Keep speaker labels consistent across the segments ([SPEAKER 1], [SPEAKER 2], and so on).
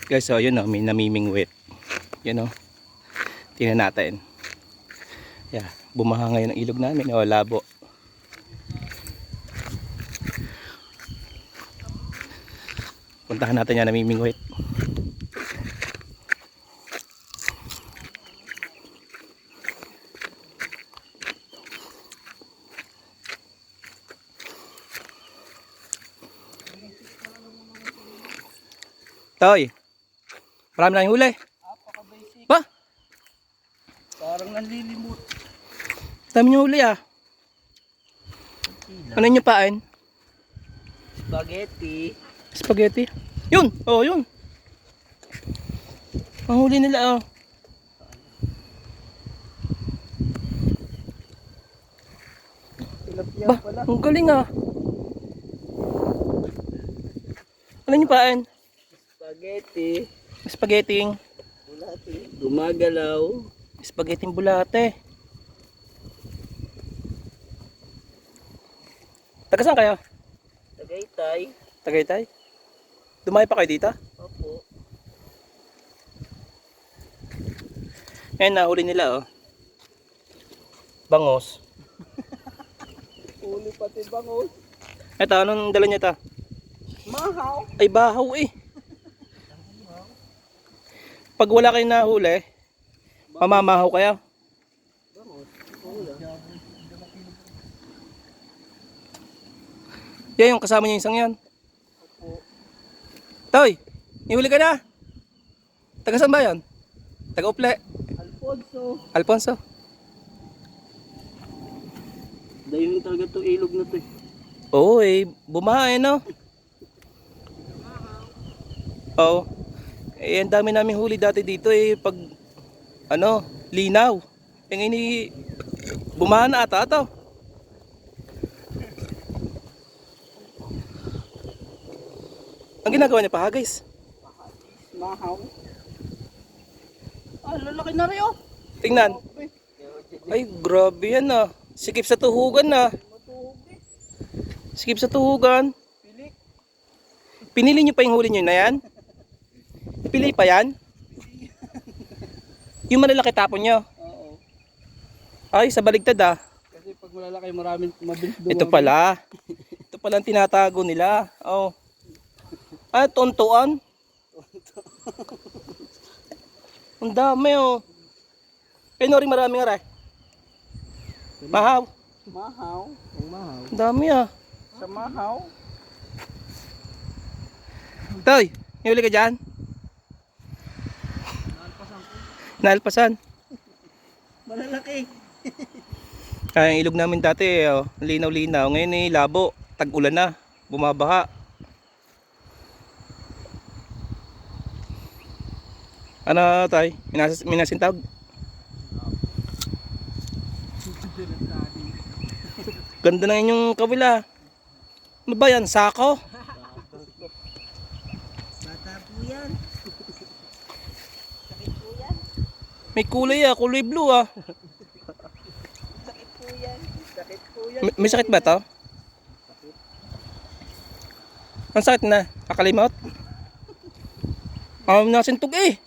[SPEAKER 1] Guys, so yun o, may namimingwit. Yun o. Tingnan natin. Yeah, bumaha ngayon ang ilog namin. O, labo. Puntahan natin yan, namimingwit. Toy, marami na yung huli. Ba?
[SPEAKER 2] Parang nanlilimot.
[SPEAKER 1] Dami yung huli ah. Ano yung pain?
[SPEAKER 2] Spaghetti.
[SPEAKER 1] Spaghetti. Yun! Oh, yun. Ang huli nila oh.
[SPEAKER 2] Tilapia
[SPEAKER 1] Ba,
[SPEAKER 2] pala.
[SPEAKER 1] ang galing ah. Ano yung pain?
[SPEAKER 2] Spaghetti.
[SPEAKER 1] Spaghetti.
[SPEAKER 2] Bulate. Gumagalaw.
[SPEAKER 1] Spaghetti bulate. Taga saan kayo?
[SPEAKER 2] Tagaytay.
[SPEAKER 1] Tagaytay? Dumayo pa kayo dito?
[SPEAKER 2] Opo.
[SPEAKER 1] Ngayon nahuli nila oh. Bangos.
[SPEAKER 2] Uli pati bangus.
[SPEAKER 1] Eto, anong dala niya ito?
[SPEAKER 2] Mahaw.
[SPEAKER 1] Ay bahaw eh. Pag wala kayong nahuli, mamamahaw kayo.
[SPEAKER 2] Bangus. Ula.
[SPEAKER 1] Yan yung kasama niya yung isang yan.
[SPEAKER 2] Opo.
[SPEAKER 1] Toy, ihuli ka na. Taga saan ba yan? Taga Uple.
[SPEAKER 2] Alfonso.
[SPEAKER 1] Alfonso.
[SPEAKER 2] Dahil talaga to ilog na to eh.
[SPEAKER 1] Oo eh, bumaha eh no? Oo. Eh, ang dami namin huli dati dito eh, pag, ano, linaw. Eh ngayon eh, bumaha na ata ito. Ang ginagawa niya pa guys.
[SPEAKER 2] Mahaw. Ah, lalaki na rin oh.
[SPEAKER 1] Tingnan. Ay, grabe yan ah. Sikip sa tuhugan na.
[SPEAKER 2] Matuhog eh.
[SPEAKER 1] Sikip sa tuhugan.
[SPEAKER 2] Pilik.
[SPEAKER 1] Pinili niyo pa yung huli niyo na yan? Pili pa yan? Yung malalaki tapon niyo?
[SPEAKER 2] Oo.
[SPEAKER 1] Ay, sa baligtad ah.
[SPEAKER 2] Kasi pag malalaki maraming mabilis dumami.
[SPEAKER 1] Ito pala. Ito pala ang tinatago nila. Oh. Ah, tontuan. Ang dami oh. Eh, rin maraming aray. Mahaw.
[SPEAKER 2] Mahaw. Ang mahaw.
[SPEAKER 1] Ang dami ah.
[SPEAKER 2] Sa mahaw.
[SPEAKER 1] Toy, huli ka dyan? Nalpasan.
[SPEAKER 2] Malalaki.
[SPEAKER 1] Ay, ang ilog namin dati oh, linaw-linaw. Ngayon eh, labo. Tag-ulan na. Bumabaha. Ano tay? Minasintag? Ganda na inyong kabila. Ano ba yan? Sako?
[SPEAKER 2] Bata po yan. Sakit po yan.
[SPEAKER 1] May kulay ah. Kulay blue ah.
[SPEAKER 2] Sakit po yan. Sakit po yan.
[SPEAKER 1] May sakit ba to? Ang sakit na. Kakalimot? Nasintog eh.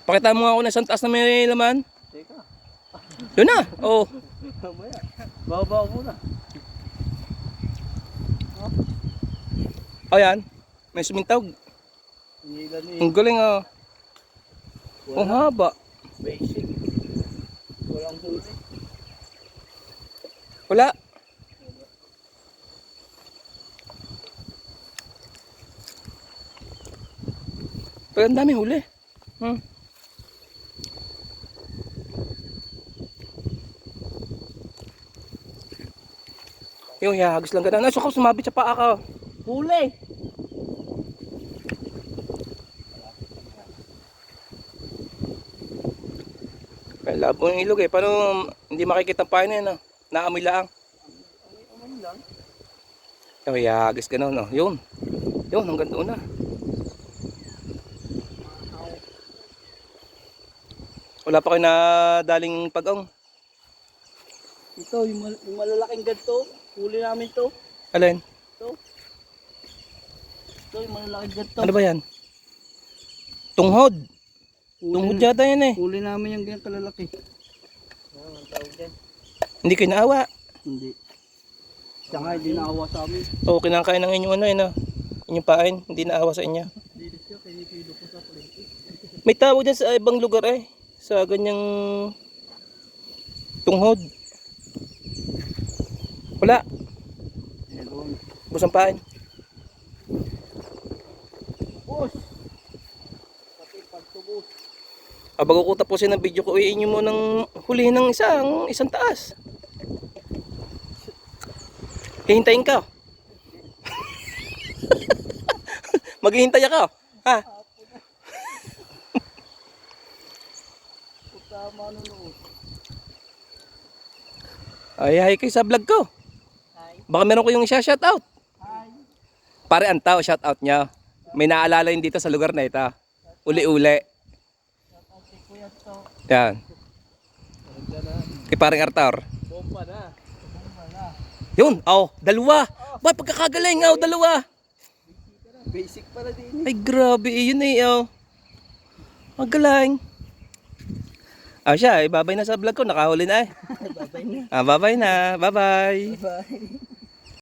[SPEAKER 1] Pakita mo nga ako na isang taas na may laman.
[SPEAKER 2] Teka.
[SPEAKER 1] Yun na. Oh.
[SPEAKER 2] Mamaya. Bawa muna.
[SPEAKER 1] Oh yan. May sumintog.
[SPEAKER 2] Nilan eh.
[SPEAKER 1] Ang galing ah. Ang haba.
[SPEAKER 2] Basic. Walang huli.
[SPEAKER 1] Wala. Pero ang dami huli. Yung hagis lang ganun. Ay, sukaw, sumabit sa paa ka.
[SPEAKER 2] Huli!
[SPEAKER 1] Ay, labo yung ilog eh. Paano hindi makikita ang paa na yun? Naamoy lang.
[SPEAKER 2] Amoy lang.
[SPEAKER 1] Yung hagis ganun. No? Yun. Yun, hanggang doon na. Wala pa kayo na daling pag-ong.
[SPEAKER 2] Ito, yung malalaking ganito. Huli namin to.
[SPEAKER 1] Alin?
[SPEAKER 2] Ito. Ito yung malalaki ganito.
[SPEAKER 1] Ano ba yan? Tunghod. Tunghod yata yan eh.
[SPEAKER 2] Huli namin yung ganyan kalalaki. Ang tawag dyan.
[SPEAKER 1] Hindi kayo naawa.
[SPEAKER 2] Hindi. Siya nga hindi naawa sa amin.
[SPEAKER 1] Oo, kinakain ng inyong ano eh no? Inyong pain, hindi naawa sa inyo.
[SPEAKER 2] Dito siya, kinikilo ko sa plate.
[SPEAKER 1] May tawag dyan sa ibang lugar eh. Sa ganyang tunghod. Wala.
[SPEAKER 2] Meron.
[SPEAKER 1] Busang pain.
[SPEAKER 2] Boss! Pati pagtubos.
[SPEAKER 1] Bago ko tapusin ang video ko, iinyo mo ng hulihin ng isang taas. Hihintayin ka. Maghihintay ka. Ha?
[SPEAKER 2] Tama nunood.
[SPEAKER 1] Ay, kayo sa vlog ko.
[SPEAKER 2] Hi.
[SPEAKER 1] Baka meron ko yung shoutout.
[SPEAKER 2] Hi.
[SPEAKER 1] Pare Antaw, shoutout niya. May naalala yun dito sa lugar na ito. Uli-uli.
[SPEAKER 2] Si Kuya to.
[SPEAKER 1] Yan. Kay paring Artar.
[SPEAKER 2] Bomba na. Bomba na.
[SPEAKER 1] Yun, dalawa. Ba, pagkakagaling, dalawa.
[SPEAKER 2] Basic pala din.
[SPEAKER 1] Ay, grabe, yun eh, magaling. Siya, babay na sa vlog ko, nakahuli na eh.
[SPEAKER 2] Bye-bye na.
[SPEAKER 1] Babay na, bye-bye.
[SPEAKER 2] Bye.